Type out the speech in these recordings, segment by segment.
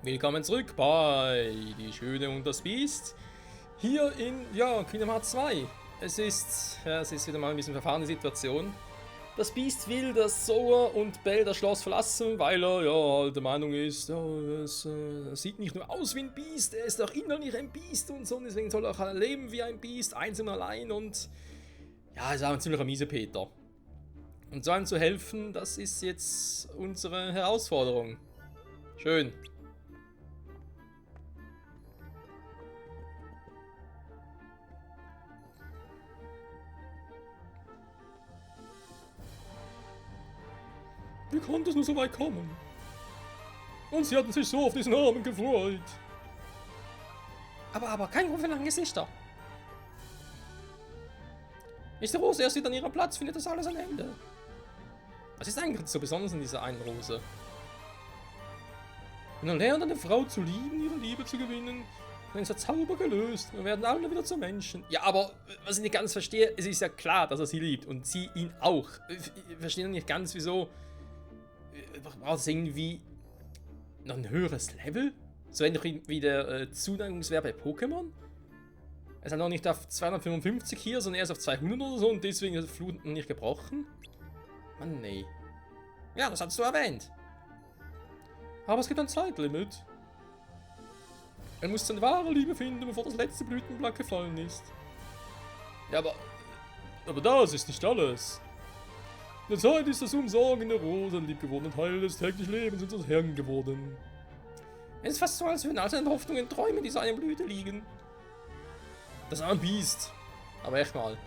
Willkommen zurück bei Die Schöne und das Biest. Hier in, Kingdom Hearts 2. Es ist wieder mal ein bisschen verfahrene Situation. Das Biest will, dass Sora und Belle das Schloss verlassen, weil er, halt der Meinung ist, es sieht nicht nur aus wie ein Biest, er ist auch innerlich ein Biest und so. Und deswegen soll er auch leben wie ein Biest, einsam und allein und, ist auch ein ziemlicher Miesepeter. Und so einem zu helfen, das ist jetzt unsere Herausforderung. Schön. Wie konnte es nur so weit kommen? Und sie hatten sich so auf diesen Abend gefreut. Aber kein Grund für lange Gesichter. Ist die Rose erst wieder an ihrem Platz, findet das alles ein Ende. Was ist eigentlich so besonders an dieser einen Rose? Wenn er lernt, eine Frau zu lieben, ihre Liebe zu gewinnen, dann ist der Zauber gelöst. Wir werden alle wieder zu Menschen. Ja, aber was ich nicht ganz verstehe, es ist ja klar, dass er sie liebt und sie ihn auch. Ich verstehe nicht ganz, wieso. Braucht es irgendwie noch ein höheres Level? So ähnlich wie der Zuneigungswert bei Pokémon? Er ist halt noch nicht auf 255 hier, sondern erst auf 200 oder so und deswegen ist der Flut nicht gebrochen? Mann, nee. Ja, das hast du erwähnt. Aber es gibt ein Zeitlimit. Er muss seine wahre Liebe finden, bevor das letzte Blütenblatt gefallen ist. Ja, aber das ist nicht alles. In der Zeit ist das Umsorgen der Rose ein liebgewordenen Teil des täglichen Lebens unseres Herrn geworden. Es ist fast so, als würden all seine Hoffnungen und Träume in dieser einen Blüte liegen. Das ist ein Biest. Aber echt mal.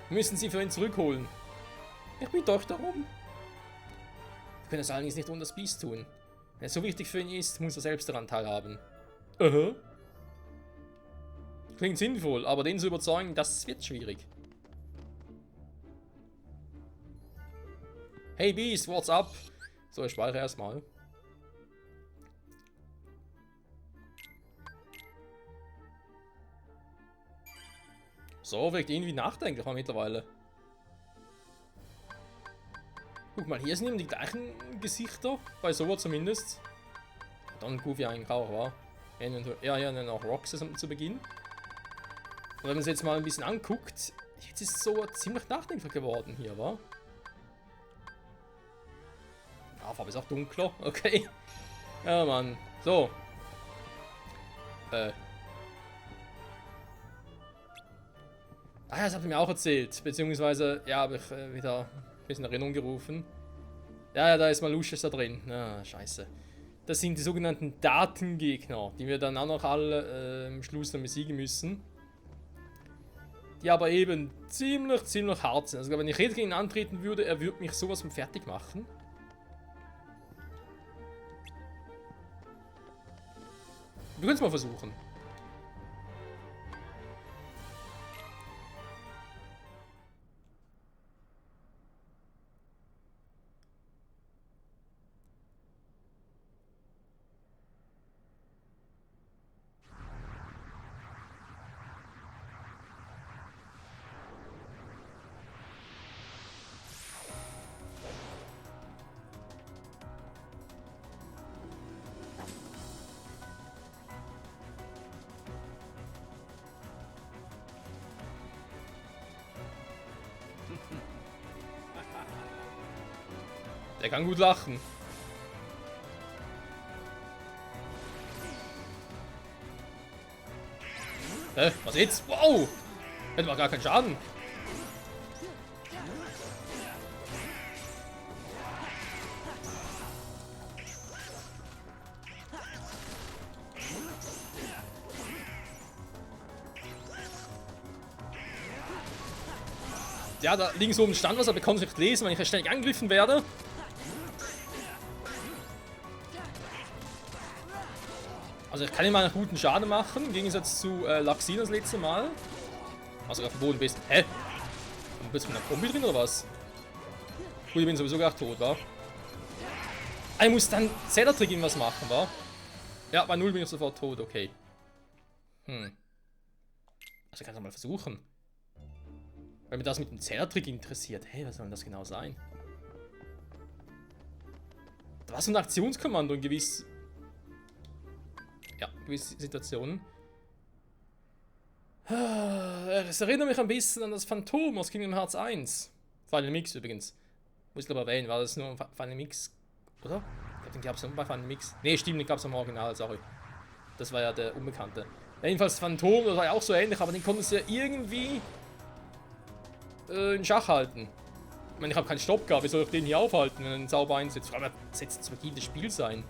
Wir müssen sie für ihn zurückholen. Ich bitte euch darum. Wir können es allerdings nicht ohne das Biest tun. Wenn es so wichtig für ihn ist, muss er selbst daran teilhaben. Aha. Klingt sinnvoll, aber den zu überzeugen, das wird schwierig. Hey Beast, what's up? So, ich speichere erstmal. So, wirkt irgendwie nachdenklich mal mittlerweile. Guck mal, hier sind eben die gleichen Gesichter, bei Sora zumindest. Dann Goofy eigentlich auch, war. Ja, dann auch Roxas zu Beginn. Und wenn man es jetzt mal ein bisschen anguckt, jetzt ist Sora ziemlich nachdenklich geworden hier, wa? Ah, Farbe ist auch dunkler, okay. Ja, Mann. So. Das hat er mir auch erzählt. Beziehungsweise, ja, habe ich wieder ein bisschen in Erinnerung gerufen. Ja, da ist mal Lucius da drin. Ah, scheiße. Das sind die sogenannten Datengegner, die wir dann auch noch alle im Schluss dann besiegen müssen. Die aber eben ziemlich hart sind. Also wenn ich jetzt gegen ihn antreten würde, er würde mich sowas von fertig machen. Wir können es mal versuchen. Der kann gut lachen. Was jetzt? Wow! Hätte mal gar keinen Schaden. Ja, da links oben stand was, aber ich konnte es nicht lesen, weil ich ständig angegriffen werde. Also ich kann ihm mal einen guten Schaden machen, im Gegensatz zu Laxina das letzte Mal. Also auf dem Boden bist. Hä? Bist du mit einer Kombi drin oder was? Gut, ich bin sowieso gar tot, wa? Ah, ich muss dann Zellertrick irgendwas machen, wa? Ja, bei 0 bin ich sofort tot, okay. Also ich kann es mal versuchen. Weil mir das mit dem Zellertrick interessiert. Hey, was soll denn das genau sein? Da war so ein Aktionskommando in gewiss. gewisse Situationen. Es erinnert mich ein bisschen an das Phantom aus Kingdom Hearts 1. Final Mix übrigens. Muss ich glaube erwähnen, war das nur ein Final Mix, oder? Ich glaube, den gab es nur bei Final Mix. Ne, stimmt, den gab es im Original, sorry. Das war ja der Unbekannte. Ja, jedenfalls Phantom, das war ja auch so ähnlich, aber den konnten sie ja irgendwie in Schach halten. Ich meine, ich habe keinen Stopp gehabt, wie soll ich den hier aufhalten, wenn er einen Zauber einsetzt? Vor allem, das setzt zu Beginn des Spiels sein.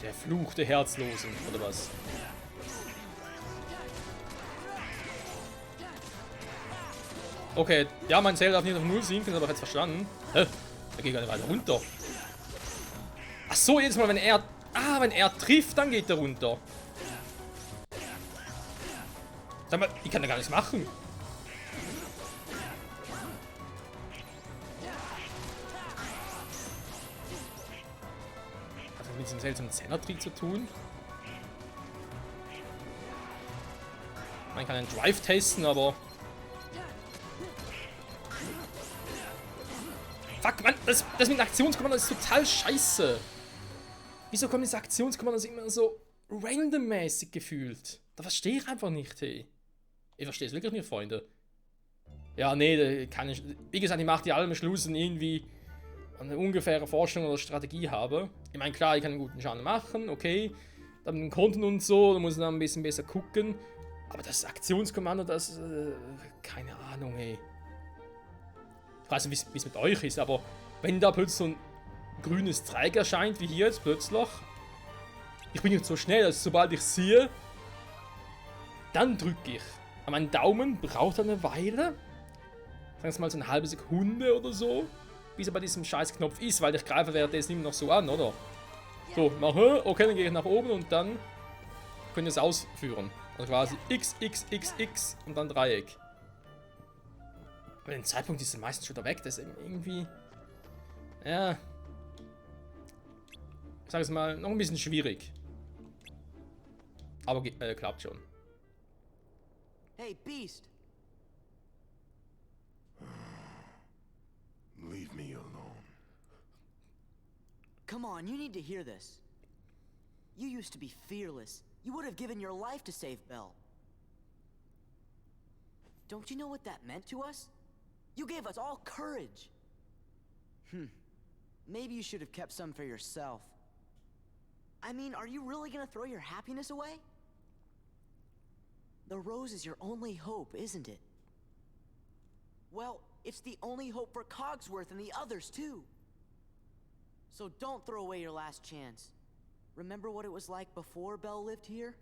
Der Fluch der Herzlosen, oder was? Okay, ja, mein Zelt darf nicht auf 0 sinken, aber ich jetzt verstanden. Hä? Da geht gar nicht weiter runter. Ach so, jedes Mal, wenn er... Ah, wenn er trifft, dann geht er runter. Sag mal, ich kann da gar nichts machen. Hat das mit diesem seltsamen Zellertrick zu tun? Man kann einen Drive testen, aber... Fuck, Mann, das mit dem Aktionskommando ist total scheiße. Wieso kommen diese Aktionskommandos immer so randommäßig gefühlt? Da verstehe ich einfach nicht, hey. Ich verstehe es wirklich nicht, Freunde. Ja, nee, kann ich... Wie gesagt, ich mache die alle am Schluss irgendwie eine ungefähre Forschung oder Strategie habe. Ich meine, klar, ich kann einen guten Schaden machen, okay. Dann mit dem Konten und so, da muss ich dann ein bisschen besser gucken. Aber das Aktionskommando, das... keine Ahnung, hey. Ich weiß nicht, wie es mit euch ist, aber wenn da plötzlich so ein grünes Dreieck erscheint, wie hier jetzt plötzlich, ich bin jetzt so schnell, dass sobald ich sehe, dann drücke ich. Aber mein Daumen braucht eine Weile, sagen wir mal so eine halbe Sekunde oder so, bis er bei diesem scheiß Knopf ist, weil ich greife währenddessen immer noch so an, oder? So, mache, okay, dann gehe ich nach oben und dann könnt ihr es ausführen. Also quasi X, X, X, X und dann Dreieck. Aber den Zeitpunkt ist er meistens schon da weg, das ist irgendwie... Ja... Ich sage es mal, noch ein bisschen schwierig. Aber klappt schon. Hey, Beast! Leave me alone. Come on, you need to hear this. You used to be fearless. You would have given your life to save Belle. Don't you know what that meant to us? You gave us all courage. Maybe you should have kept some for yourself. I mean, are you really gonna throw your happiness away? The rose is your only hope, isn't it? Well, it's the only hope for Cogsworth and the others, too. So don't throw away your last chance. Remember what it was like before Belle lived here?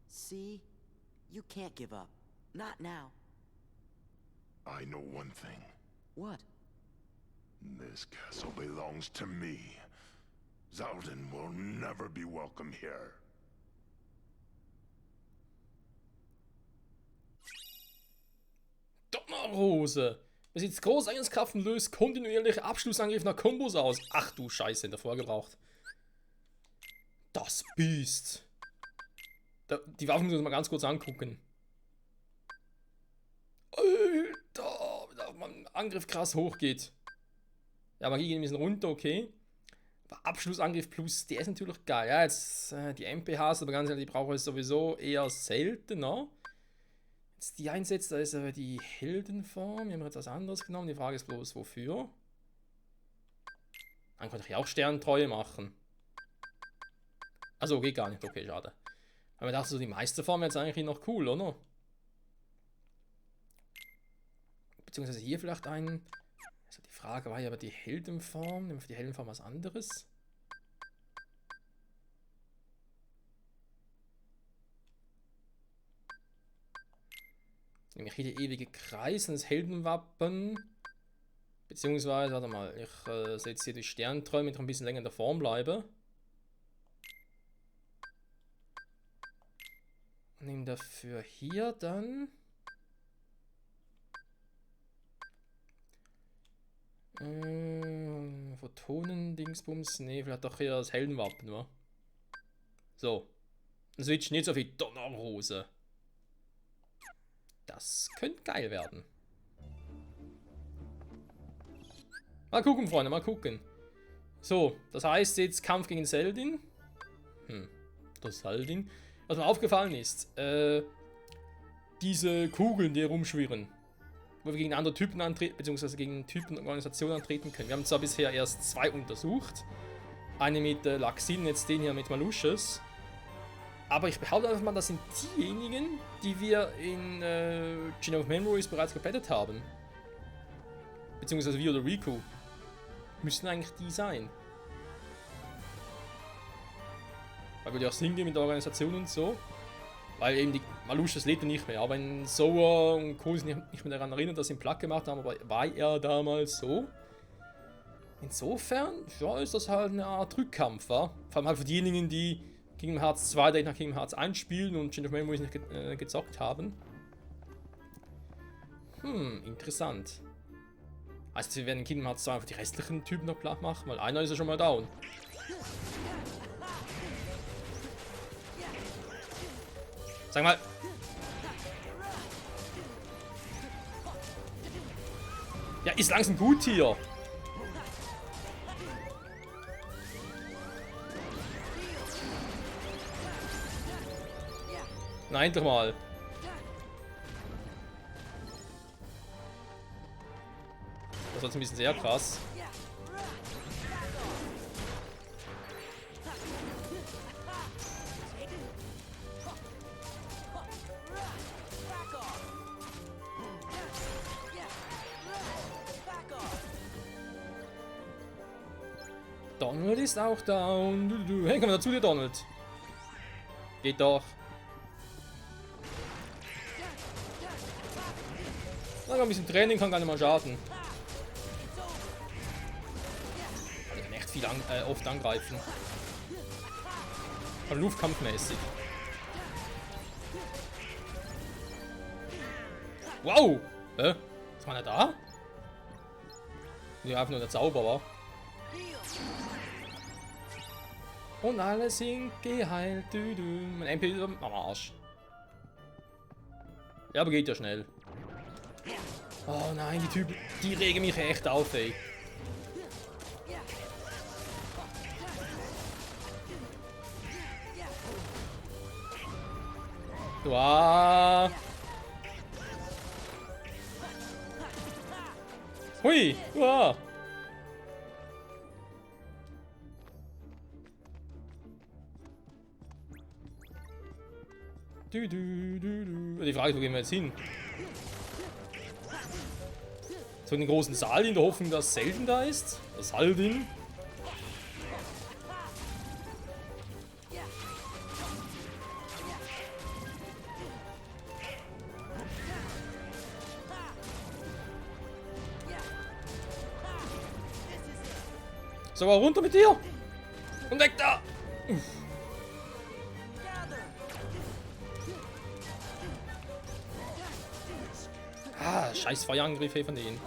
See? You can't give up. Not now. I know one thing. What? This castle belongs to me. Zaldin will never be welcome here. Donnerrose! Besitzt große Eigenskraft und löst kontinuierlich Abschlussangriff nach Kombos aus. Ach du Scheiße, davor gebraucht. Das Biest. Die Waffen müssen wir mal ganz kurz angucken. Alter, wie mein Angriff krass hochgeht. Ja, Magie geht ein bisschen runter, okay. Aber Abschlussangriff plus, der ist natürlich geil. Ja, jetzt die MPHs, aber ganz ehrlich, die brauche ich sowieso eher seltener. Jetzt die einsetzt, da ist aber die Heldenform. Wir haben jetzt was anderes genommen. Die Frage ist bloß, wofür? Dann könnte ich auch Sterntreue machen. Also geht gar nicht. Okay, schade. Aber ich dachte so, die Meisterform wäre jetzt eigentlich noch cool, oder? Beziehungsweise hier vielleicht ein... Also die Frage war ja aber die Heldenform. Nehmen wir für die Heldenform was anderes. Nämlich hier der ewige Kreis und das Heldenwappen. Beziehungsweise, warte mal, ich setze hier die Sterntreue, damit ich ein bisschen länger in der Form bleibe. Und nehme dafür hier dann... Photonen, Dingsbums, nee, vielleicht doch hier das Heldenwappen, wa? So. Dann switchen jetzt auf die Donnerrose. Das könnte geil werden. Mal gucken, Freunde, mal gucken. So, das heißt jetzt Kampf gegen Seldin. Das Seldin. Was mir aufgefallen ist, diese Kugeln, die herumschwirren, wo wir gegen andere Typen antreten, beziehungsweise gegen Typen und Organisationen antreten können. Wir haben zwar bisher erst 2 untersucht. Eine mit Laxin, jetzt den hier mit Malusches. Aber ich behaupte einfach mal, das sind diejenigen, die wir in Chain of Memories bereits gebettet haben. Beziehungsweise wir oder Riku. Müssten eigentlich die sein. Weil wir ja auch Sinn gehen mit der Organisation und so. Weil eben die Malusches lebt ja nicht mehr. Aber wenn Sora und Co. sich nicht mehr daran erinnern, dass sie ihn platt gemacht haben, aber war er damals so? Insofern, ja, ist das halt eine Art Rückkampf, wa? Vor allem halt für diejenigen, die Kingdom Hearts 2 direkt nach Kingdom Hearts 1 spielen und Chain of Memories nicht gezockt haben. Interessant. Heißt, wir werden in Kingdom Hearts 2 einfach die restlichen Typen noch platt machen, weil einer ist ja schon mal down. Sag mal. Ja, ist langsam gut hier. Nein, doch mal. Das war jetzt ein bisschen sehr krass. Donald ist auch down. Hey, komm mal dazu, dir Donald. Geht doch. Ein bisschen Training kann gar nicht mal schaden. Also kann echt viel oft angreifen. Also Luftkampfmäßig. Wow! Hä? Ist man ja da? Ja, einfach nur der Zauber war. Und alle sind geheilt. Mein MP ist am Arsch. Ja, aber geht ja schnell. Oh nein, die Typen, die regen mich echt auf, ey. Wow. Hui, wow. Die Frage ist, wo gehen wir jetzt hin? So in den großen Saal in der Hoffnung, dass Seldin da ist. Das Seldin. So, runter mit dir! Und weg da! Ah, scheiß Feuerangriffe von denen.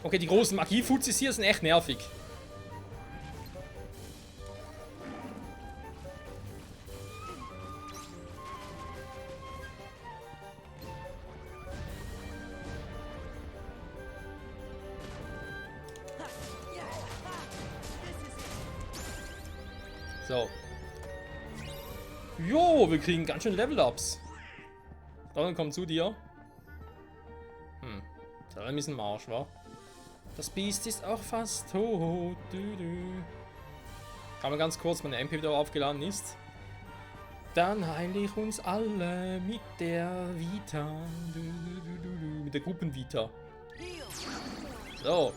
Okay, die großen Magie-Fuzis hier sind echt nervig. So. Jo, wir kriegen ganz schön Level-Ups. Dann kommt zu dir. Das ist ein bisschen Marsch, wa? Das Biest ist auch fast tot. Kann man ganz kurz, wenn der MP wieder aufgeladen ist. Dann heile ich uns alle mit der Vita. Mit der Gruppenvita. So.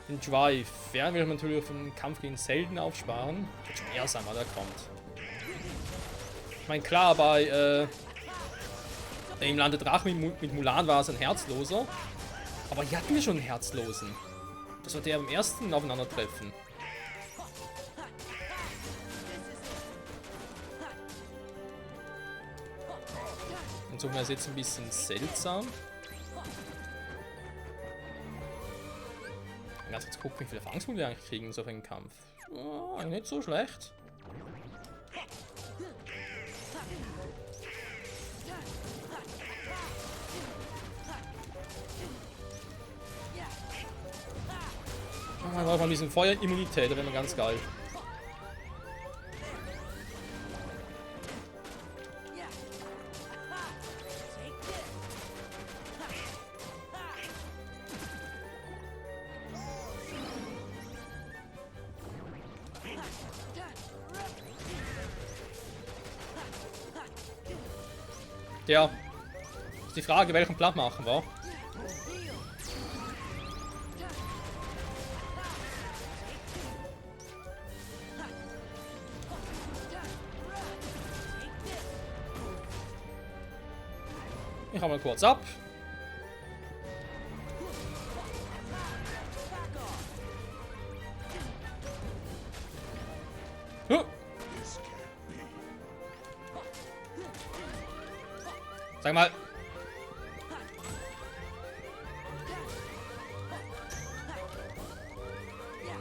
Den Drive werden wir natürlich auf den Kampf gegen Seldin aufsparen. Wird schon eher sein, weil der kommt. Ich meine, klar, bei im Land der Drachen mit Mulan war es ein Herzloser. Aber hier hatten wir schon einen Herzlosen. Das war der beim ersten Aufeinandertreffen. Insofern ist jetzt ein bisschen seltsam. Ganz kurz gucken, wie viele Erfahrungspunkte wir eigentlich kriegen so für einen Kampf. Oh, eigentlich nicht so schlecht. Ah, wir brauchen ein bisschen Feuerimmunität, das wäre ganz geil. Ja, ist die Frage, welchen Plan machen wir? Ich hau mal kurz ab. Huh. Sag mal.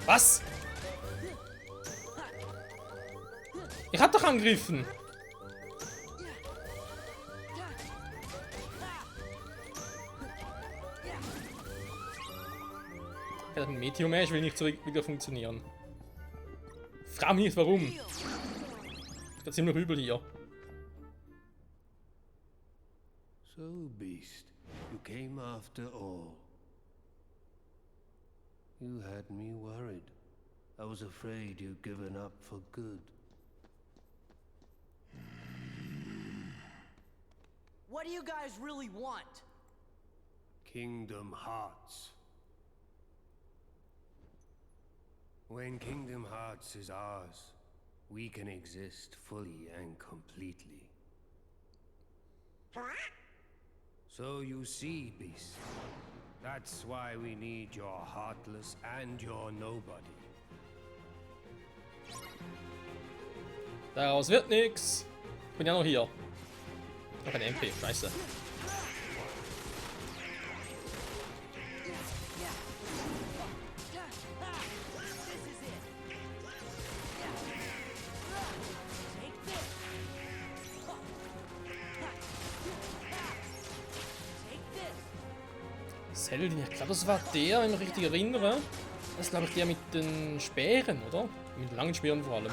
Was? Ich hab doch angegriffen. Ja, ein Meteor-Mesh will nicht zurück wieder funktionieren. Frag mich nicht warum. Ist grad ziemlich übel hier. So, Beast, you came after all. You had me worried. I was afraid you'd given up for good. What do you guys really want? Kingdom Hearts. When Kingdom Hearts is ours, we can exist fully and completely. So you see, Beast, that's why we need your Heartless and your Nobody. Daraus wird nix. Ich bin ja noch hier. Noch ein MP, scheiße. Seldin, ich glaube, das war der, wenn ich mich richtig erinnere. Das ist, glaube ich, der mit den Speeren, oder? Mit den langen Speeren vor allem.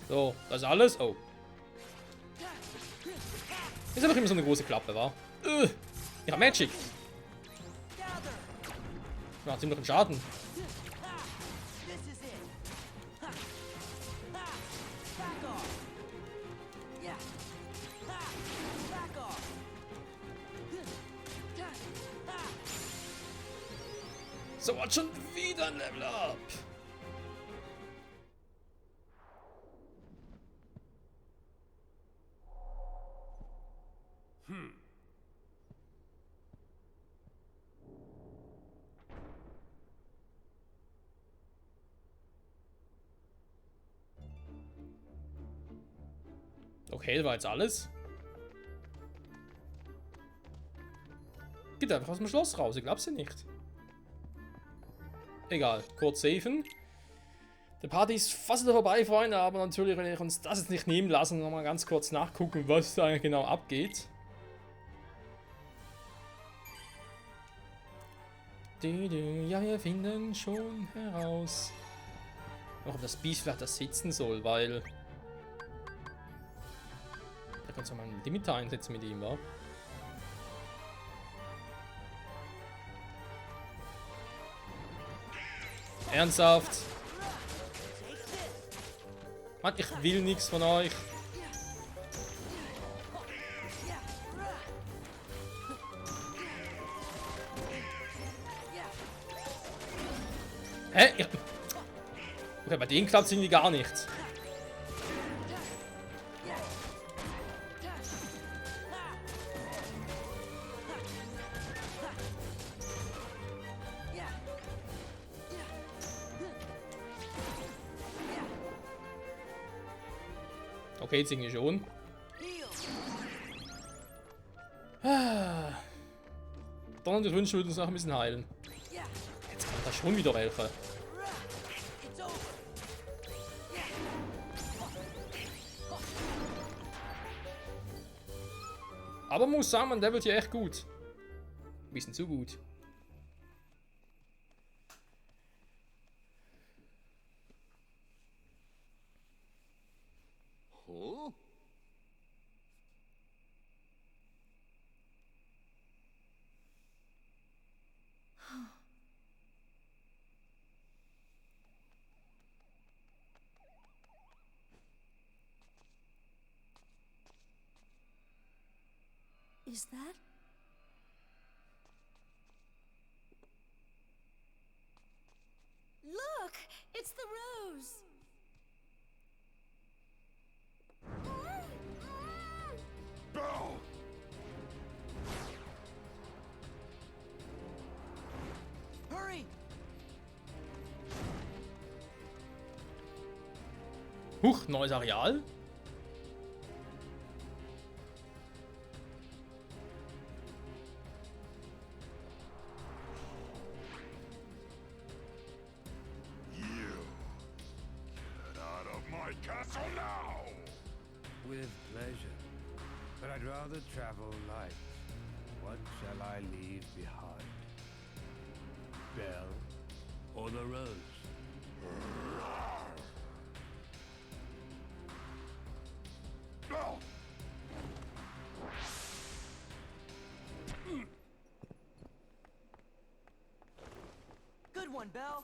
So, das ist alles. Oh. Ist einfach immer so eine große Klappe, wa? Ich hab Magic. Ich mach ziemlich einen Schaden. So, hat schon wieder ein Level Up. Okay, das war jetzt alles. Geht einfach aus dem Schloss raus, ich glaub's ja nicht. Egal, kurz safen. Die Party ist fast wieder vorbei, Freunde, aber natürlich, wenn wir uns das jetzt nicht nehmen lassen, nochmal ganz kurz nachgucken, was da eigentlich genau abgeht. Ja, wir finden schon heraus. Auch ob das Beast vielleicht da sitzen soll, weil... Da kannst du mal einen Limiter einsetzen mit ihm, wa? Ernsthaft? Mann, ich will nichts von euch. Hä? Ja. Okay, bei denen klappt es irgendwie gar nicht. Okay, jetzt irgendwie schon. Heal. Dann die Wünsche würden uns noch ein bisschen heilen. Yeah. Jetzt kann da schon wieder welche. It's over. Aber man muss sagen, der wird hier echt gut. Ein bisschen zu gut. Huh? Is that? Look! It's the rose! Bell! Hurry! Huch, neues Areal. You! Get out of my castle now! With pleasure. But I'd rather travel light. What shall I leave behind? Bell or the rose? Bell! Good one, Belle.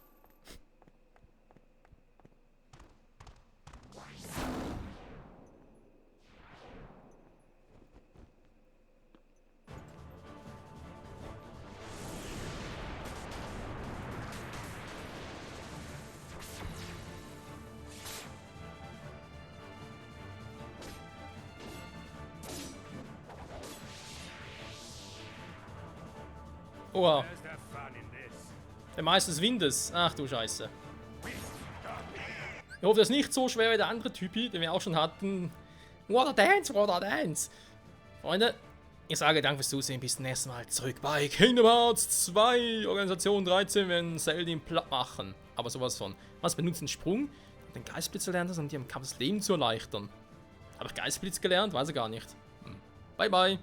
Oha, Where's the fun in this? der Meister des Windes. Ach du Scheiße. Ich hoffe, das ist nicht so schwer wie der andere Typi, den wir auch schon hatten. Water Dance, Water Dance. Freunde, ich sage danke fürs Zusehen. Bis zum nächsten Mal zurück bei Kingdom Hearts 2. Organisation 13, wenn Zelda ihn platt machen. Aber sowas von. Was benutzt einen Sprung? Den Geistblitz erlernt, um dir im Kampf das Leben zu erleichtern. Habe ich Geistblitz gelernt? Weiß ich gar nicht. Bye, bye.